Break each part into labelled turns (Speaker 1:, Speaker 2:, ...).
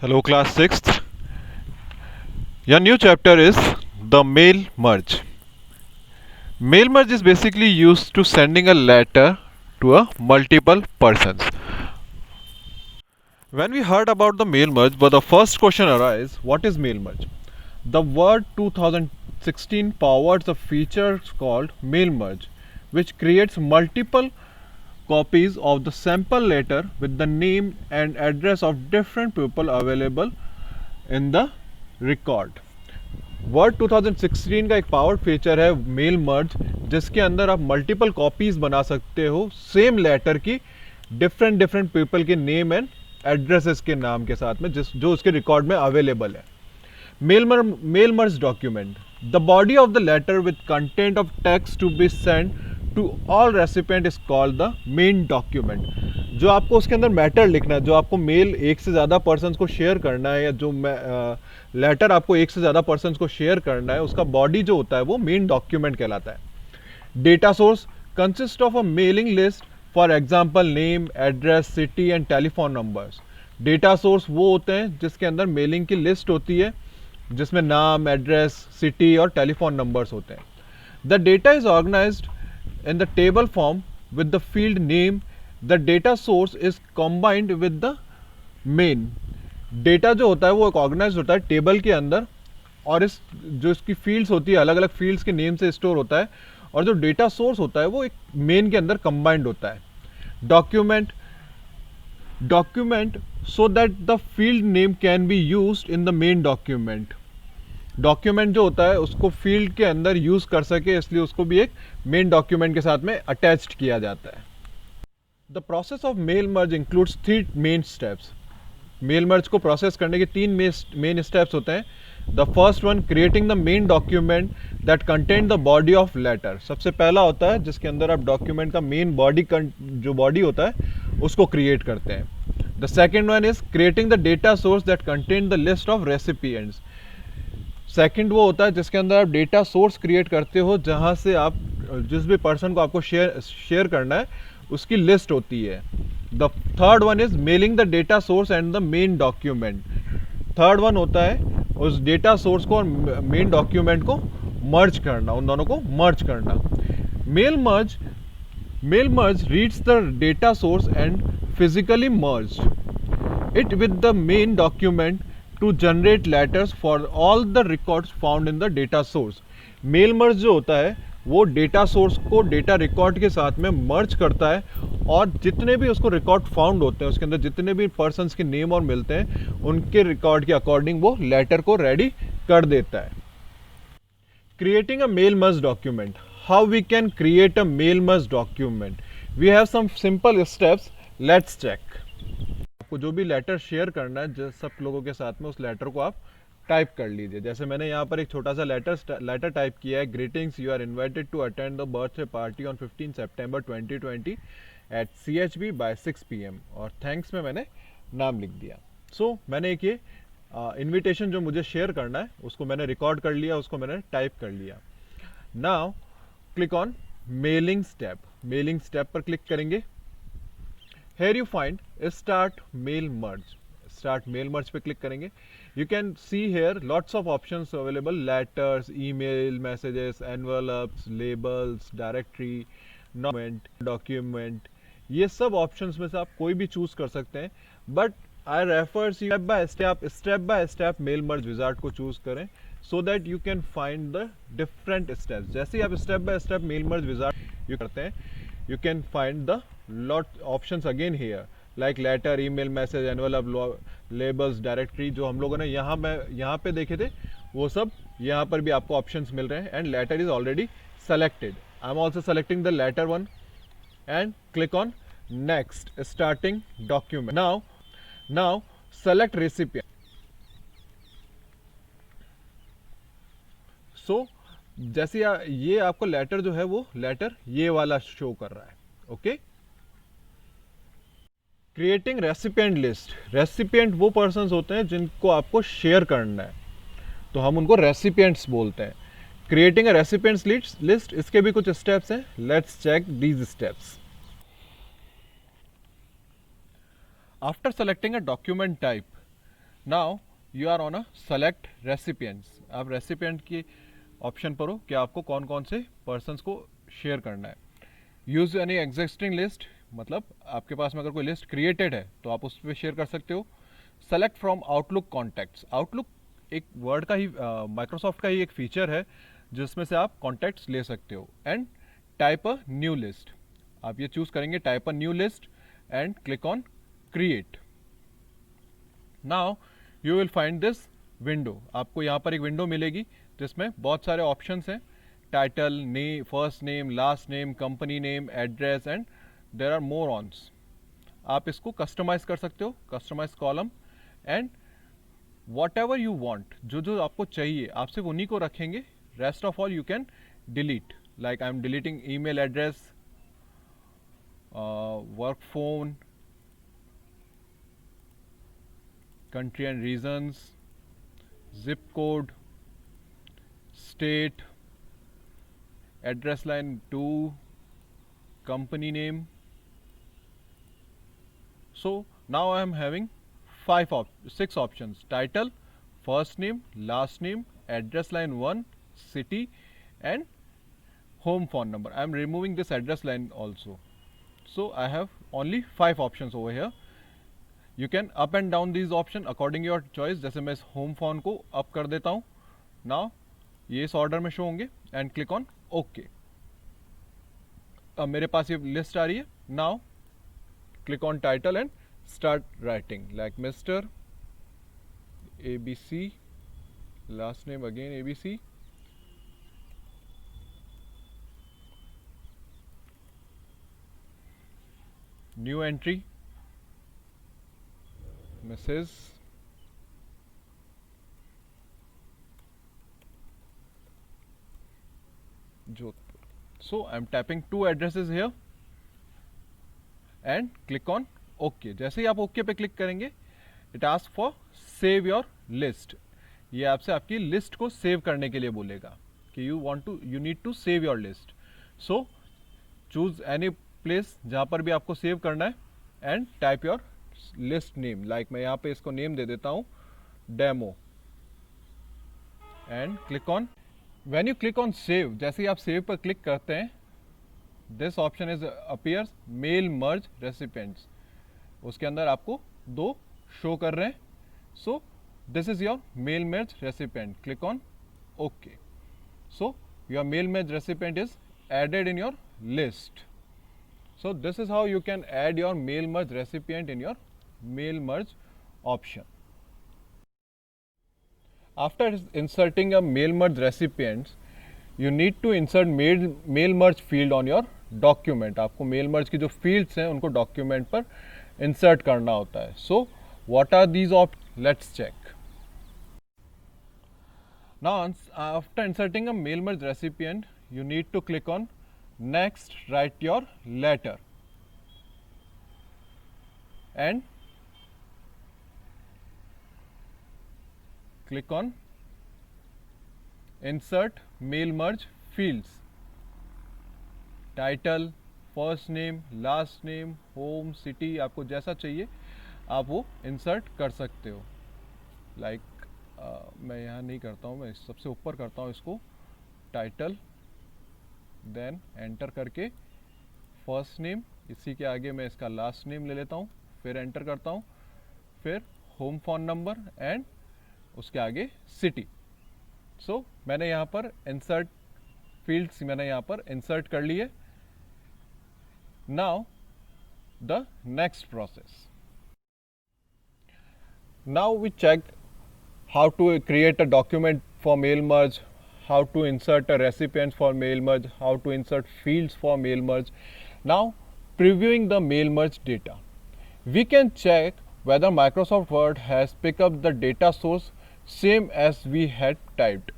Speaker 1: Hello, class 6th. Your new chapter is the mail merge. Mail merge is basically used to sending a letter to a multiple persons. When we heard about the mail merge, but the first question arises, what is mail merge? The word 2016 powers a feature called mail merge, which creates multiple copies of the sample letter with the name and address of different people available in the record. Word 2016 का एक power feature है mail मर्ज, जिसके अंदर आप multiple copies बना सकते हो same letter की डिफरेंट डिफरेंट पीपल के नेम एंड एड्रेसेस के नाम के साथ में जिस जो उसके रिकॉर्ड में अवेलेबल है. Mail merge document the body of the letter with content of text to be send to all recipient is called the main document. जो आपको उसके अंदर मैटर लिखना है, जो आपको मेल एक से ज़्यादा पर्सनस को शेयर करना है, या जो लेटर आपको एक से ज़्यादा पर्सनस को शेयर करना है, उसका बॉडी जो होता है वो मेन डॉक्यूमेंट कहलाता है. Data source consist of a mailing list, for example name, address, city and telephone numbers. Data source वो होते हैं जिसके अंदर मेलिंग की लिस्ट होती है, जिसमें नाम, एड्रेस, सिटी और टेलीफोन नंबर्स होते हैं. The data is organised in the table form with the field name. The data source is combined with the main. Data जो होता है वो एक ऑर्गेनाइज होता है टेबल के अंदर, और इस जो इसकी फील्ड्स होती है अलग अलग फील्ड्स के नेम से स्टोर होता है, और जो डेटा सोर्स होता है वो एक मेन के अंदर कंबाइंड होता है. Document so that the field name can be used in the main document. Document जो होता है उसको फील्ड के अंदर यूज कर सके, इसलिए उसको भी एक मेन डॉक्यूमेंट के साथ में अटैच्ड किया जाता है. The process of mail merge includes 3 main steps. Mail merge को प्रोसेस करने के 3 मेन स्टेप्स होते हैं. The first one, creating the main document that contain the body of letter. सबसे पहला होता है जिसके अंदर आप डॉक्यूमेंट का मेन बॉडी जो बॉडी होता है उसको क्रिएट करते हैं. The second one is creating the data source that contain the list of recipients. Second वो होता है जिसके अंदर आप डेटा सोर्स क्रिएट करते हो, जहाँ से आप जिस भी पर्सन को आपको शेयर करना है उसकी लिस्ट होती है. The third one is mailing the data source and the main document. Third one होता है उस डेटा सोर्स को और मेन डॉक्यूमेंट को मर्ज करना, उन दोनों को मर्ज करना. Mail merge reads the data source and physically merge it with the main document to generate letters for all the records found in the data source. Mail merge जो होता है वो डेटा सोर्स को data record के साथ में मर्ज करता है, और जितने भी उसको रिकॉर्ड फाउंड होते हैं उसके अंदर जितने भी पर्सन्स के नेम और मिलते हैं उनके रिकॉर्ड के अकॉर्डिंग वो लेटर को रेडी कर देता है. Creating a mail merge document. How we can create a mail merge document? We have some simple steps. Let's check. आपको जो भी लेटर शेयर करना है सब लोगों के साथ में, उस लेटर को आप टाइप कर लीजिए. जैसे मैंने यहाँ पर एक छोटा सा लेटर टाइप किया है. Greetings, you are invited to attend the birthday party on 15 September 2020 at CHB by 6 PM, और थैंक्स में मैंने नाम लिख दिया. सो मैंने एक ये इन्विटेशन जो मुझे शेयर करना है उसको मैंने रिकॉर्ड कर लिया, उसको मैंने टाइप कर लिया. Now click on mailing step. Mailing step पर क्लिक करेंगे. Here you find start mail merge. Start mail merge पे क्लिक करेंगे. You can see here lots of options available: letters, email, messages, envelopes, labels, directory, document. ये सब options में से आप कोई भी choose कर सकते हैं, but I refer you step by step mail merge wizard को choose करें, so that you can find the different steps. जैसे ही आप step by step mail merge wizard you करते हैं, you can find the lot options again here, like letter, email, message, envelope, labels, directory. जो हम लोगों ने यहाँ पे देखे थे वो सब यहाँ पर भी आपको options मिल रहे हैं. and letter is already selected. I'm also selecting the letter one and click on next. Starting document. Now select recipient. So जैसे ये आपको लेटर जो है वो लेटर ये वाला शो कर रहा है. Okay. Creating recipient list. Recipient वो पर्सन्स होते हैं जिनको आपको शेयर करना है, तो हम उनको रेसिपिएंट्स बोलते हैं. क्रिएटिंग अ रेसिपिएंट्स लिस्ट, इसके भी कुछ स्टेप्स हैं. Let's check these steps. After selecting a document type, now you are on a select recipients, आप रेसिपिएंट की ऑप्शन पर हो कि आपको कौन कौन से पर्सन्स को शेयर करना है। यूज एनी एग्जिस्टिंग लिस्ट, मतलब आपके पास में अगर कोई लिस्ट क्रिएटेड है तो आप उस पर शेयर कर सकते हो। Select from outlook contacts, outlook एक वर्ड का ही माइक्रोसॉफ्ट का ही एक फीचर है जिसमें से आप कॉन्टैक्ट्स ले सकते हो। And type a new list, आप ये चूज करेंगे type a new list and click on create. Now you will find this window, आपको यहाँ पर एक विंडो मिलेगी जिसमें बहुत सारे ऑप्शंस हैं, title, name, first name, last name, company name, address and there are more ones. आप इसको कस्टमाइज कर सकते हो, customize column, and whatever you want, जो जो आपको चाहिए आप सिर्फ उन्हीं को रखेंगे। Rest of all you can delete, like I am deleting email address, work phone, country and regions, zip code, state, address line 2, company name. So now I am having 6 options: title, first name, last name, address line 1, city, and home phone number. I am removing this address line also. So I have only 5 options over here. You can up and down these option according your choice. जैसे मैं इस home phone को up कर देता हूँ, now ये इस order में शो होंगे एंड क्लिक ऑन ओके। अब मेरे पास ये लिस्ट आ रही है। Now click on title and start writing, like mister ABC, last name again ABC, new entry Mrs. Jodhpur. So I am tapping 2 addresses here and click on OK. जैसे ही आप OK पे click करेंगे, it asks for save your list. ये आपसे आपकी list को save करने के लिए बोलेगा कि you need to save your list. So choose any place जहाँ पर भी आपको सेव करना है and type your list name, like मैं यहाँ पे इसको नेम दे देता हूँ demo, and click on. When you click on save, जैसे ही आप सेव पर क्लिक करते हैं, this option is appears mail merge recipients, उसके अंदर आपको 2 शो कर रहे हैं। So this is your mail merge recipient, click on okay. So your mail merge recipient is added in your list. So this is how you can add your mail merge recipient in your mail merge option. After inserting a mail merge recipient, you need to insert mail merge field on your document. आपको mail merge की जो fields हैं उनको document पर insert करना होता है. So what are these options? Let's check. Now after inserting a mail merge recipient, you need to click on next, write your letter, and click on insert mail merge fields, title, first name, last name, home, city, आपको जैसा चाहिए आप वो insert कर सकते हो। Like मैं यहाँ नहीं करता हूँ, मैं सबसे ऊपर करता हूँ इसको, टाइटल, देन एंटर करके फर्स्ट नेम, इसी के आगे मैं इसका लास्ट नेम ले लेता हूँ, फिर एंटर करता हूँ, फिर होम फोन नंबर एंड उसके आगे सिटी। सो मैंने यहाँ पर इंसर्ट फील्ड्स मैंने यहाँ पर इंसर्ट कर लिए। Now the next process, now we check how to create a document for mail merge, how to insert a recipient for mail merge, how to insert fields for mail merge. Now previewing the mail merge data, we can check whether Microsoft Word has picked up the data source same as we had typed.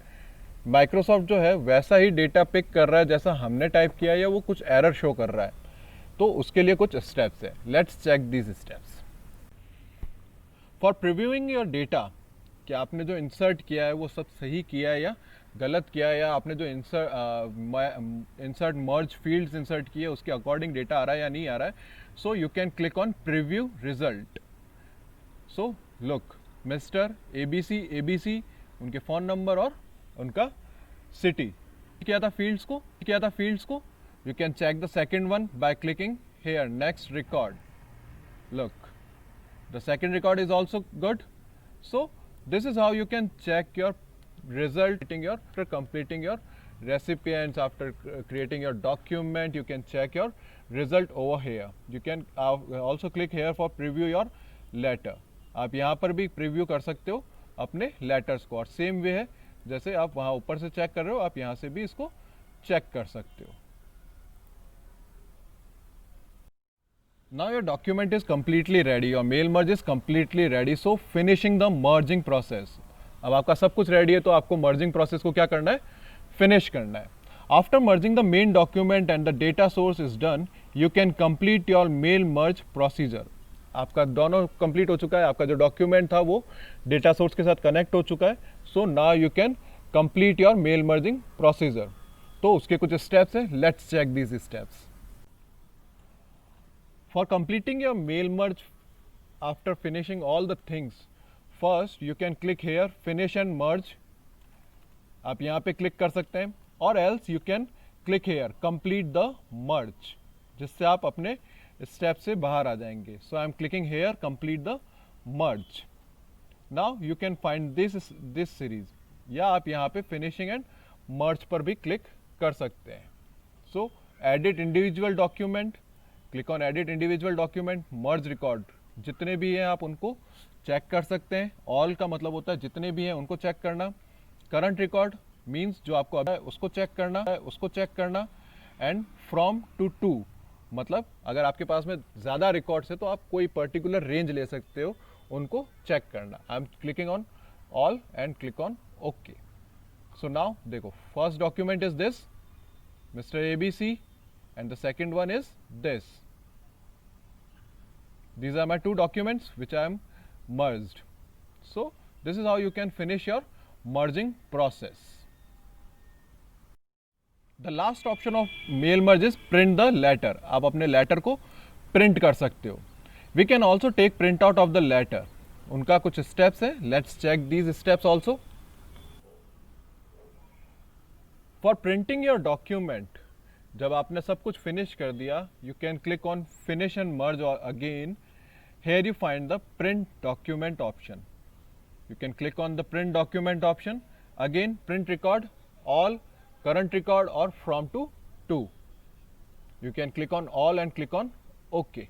Speaker 1: Microsoft जो है वैसा ही data pick कर रहा है जैसा हमने type किया, या वो कुछ एरर शो कर रहा है, तो उसके लिए कुछ स्टेप्स है। Let's check these steps. For previewing your data, कि आपने जो इंसर्ट किया है वो सब सही किया है या गलत किया है, या आपने जो इंसर्ट मर्ज फील्ड्स इंसर्ट किए उसके अकॉर्डिंग डेटा आ रहा है या नहीं आ रहा है। So you can click on preview result. So look, mister ABC, उनके फ़ोन नंबर और उनका सिटी। क्या था फील्ड्स को you can check the second one by clicking here next record. Look, the second record is also good. So this is how you can check your result after completing your recipients, after creating your document. You can check your result over here. You can also click here for preview your letter. आप यहाँ पर भी preview कर सकते हो अपने letters को, और सेम वे है जैसे आप वहाँ ऊपर से चेक कर रहे हो, आप यहाँ से भी इसको चेक कर सकते हो। Now your document is completely ready, your mail merge is completely ready, so finishing the merging process. अब आपका सब कुछ रेडी है तो आपको merging process को क्या करना है, फिनिश करना है। After merging the main document and the data source is done, you can complete your mail merge procedure. आपका दोनों कंप्लीट हो चुका है, आपका जो डॉक्यूमेंट था वो डेटा सोर्स के साथ कनेक्ट हो चुका है। So now you can complete your mail merging procedure. तो उसके कुछ स्टेप्स हैं, let's check these steps. For completing your mail merge after finishing all the things, first you can click here finish and merge. आप यहाँ पे click कर सकते हैं, और else you can click here complete the merge, जिससे आप अपने स्टेप से बाहर आ जाएंगे। So I am clicking here complete the merge. Now you can find this series, या आप यहाँ पे finishing and merge पर भी क्लिक कर सकते हैं। So edit individual document, click on edit individual document, merge record, जितने भी हैं आप उनको चेक कर सकते हैं। ऑल का मतलब होता है जितने भी हैं उनको चेक करना। करंट रिकॉर्ड मींस जो आपको आता है उसको चेक करना। एंड फ्रॉम टू मतलब अगर आपके पास में ज़्यादा रिकॉर्ड्स है तो आप कोई पर्टिकुलर रेंज ले सकते हो, उनको चेक करना। I am clicking on all and click on okay. So now देखो, first document is this mister ABC and the second one is this. These are my two documents which I am merged. So this is how you can finish your merging process. The last option of mail merge is print the letter. आप अपने letter को print कर सकते हो। We can also take print out of the letter. उनका कुछ steps है, let's check these steps also. For printing your document, जब आपने सब कुछ फिनिश कर दिया, you can click on finish and merge again. Here you find the print document option. You can click on the print document option again, print record, all, current record or from to. You can click on all and click on okay.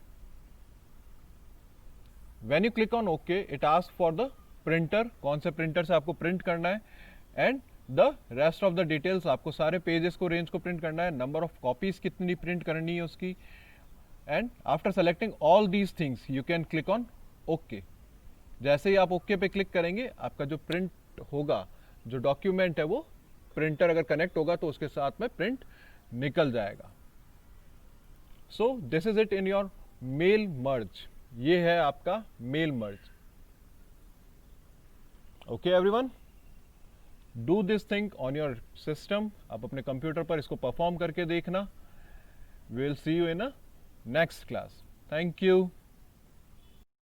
Speaker 1: When you click on okay, it ask for the printer, कौन से printer से आपको print करना है, and the rest of the details, आपको सारे pages को, range को प्रिंट करना है, नंबर ऑफ कॉपीज कितनी प्रिंट करनी है उसकी। And after selecting all these things you can click on okay. जैसे ही आप ओके पे क्लिक करेंगे, आपका जो प्रिंट होगा, जो डॉक्यूमेंट है, वो प्रिंटर अगर कनेक्ट होगा तो उसके साथ में प्रिंट निकल जाएगा। So this is it in your mail merge. ये है आपका mail merge. Okay everyone, do this thing on your system. आप अपने कंप्यूटर पर इसको परफॉर्म करके देखना। We will see you in a next class. Thank you.